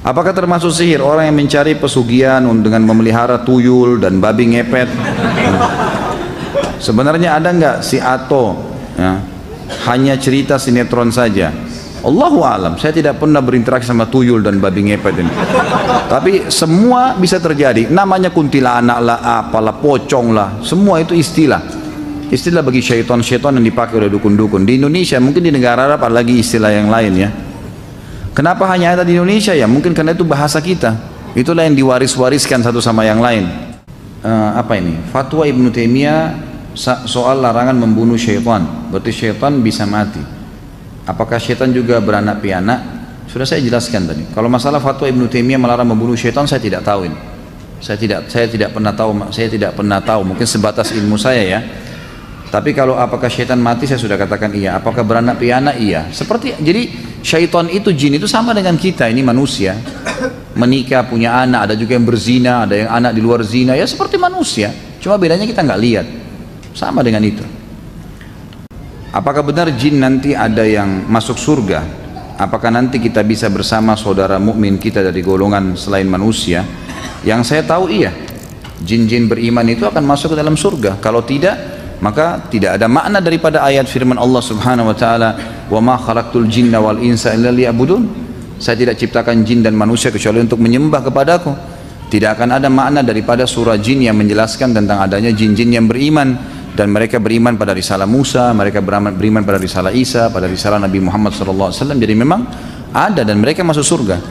Apakah termasuk sihir orang yang mencari pesugihan dengan memelihara tuyul dan babi ngepet? Sebenarnya ada nggak si Ato ya, hanya cerita sinetron saja? Allahu alam, saya tidak pernah berinteraksi sama tuyul dan babi ngepet ini. Tapi semua bisa terjadi. Namanya kuntilanak lah, apalah, pocong lah, semua itu istilah. Istilah bagi syaitan-syaitan yang dipakai oleh dukun-dukun. Di Indonesia, mungkin di negara Arab ada lagi istilah yang lain ya. Kenapa hanya ada di Indonesia ya? Mungkin karena itu bahasa kita. Itulah yang diwaris-wariskan satu sama yang lain. Apa ini? Fatwa Ibnu Taimiyah soal larangan membunuh syaitan. Berarti syaitan bisa mati. Apakah syaitan juga beranak pianak? Sudah saya jelaskan tadi. Kalau masalah fatwa Ibnu Taimiyah melarang membunuh syaitan, saya tidak tahu ini. Saya tidak pernah tahu. Mungkin sebatas ilmu saya ya. Tapi kalau apakah syaitan mati, saya sudah katakan iya. Apakah beranak pianak? Iya. Jadi syaitan itu, jin itu sama dengan kita, ini manusia. Menikah, punya anak, ada juga yang berzina, ada yang anak di luar zina, ya seperti manusia. Cuma bedanya kita nggak lihat. Sama dengan itu. Apakah benar jin nanti ada yang masuk surga? Apakah nanti kita bisa bersama saudara mukmin kita dari golongan selain manusia? Yang saya tahu iya. Jin-jin beriman itu akan masuk ke dalam surga. Kalau tidak, maka tidak ada makna daripada ayat firman Allah Subhanahu wa taala, "Wa ma khalaqtul jinna wal insa illa liya'budun." Saya tidak ciptakan jin dan manusia kecuali untuk menyembah kepadaku. Tidak akan ada makna daripada surah jin yang menjelaskan tentang adanya jin-jin yang beriman dan mereka beriman pada risalah Musa, mereka beriman pada risalah Isa, pada risalah Nabi Muhammad sallallahu alaihi wasallam. Jadi memang ada dan mereka masuk surga.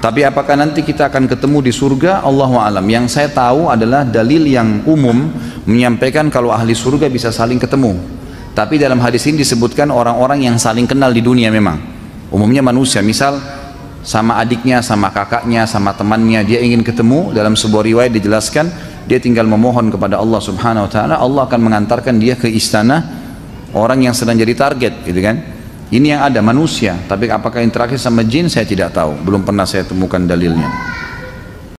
Tapi apakah nanti kita akan ketemu di surga? Allahu a'lam. Yang saya tahu adalah dalil yang umum menyampaikan kalau ahli surga bisa saling ketemu. Tapi dalam hadis ini disebutkan orang-orang yang saling kenal di dunia memang. Umumnya manusia, misal sama adiknya, sama kakaknya, sama temannya, dia ingin ketemu. Dalam sebuah riwayat dijelaskan, dia tinggal memohon kepada Allah Subhanahu wa taala, Allah akan mengantarkan dia ke istana orang yang sedang jadi target, gitu kan. Ini yang ada manusia, tapi apakah interaksi sama jin saya tidak tahu, belum pernah saya temukan dalilnya.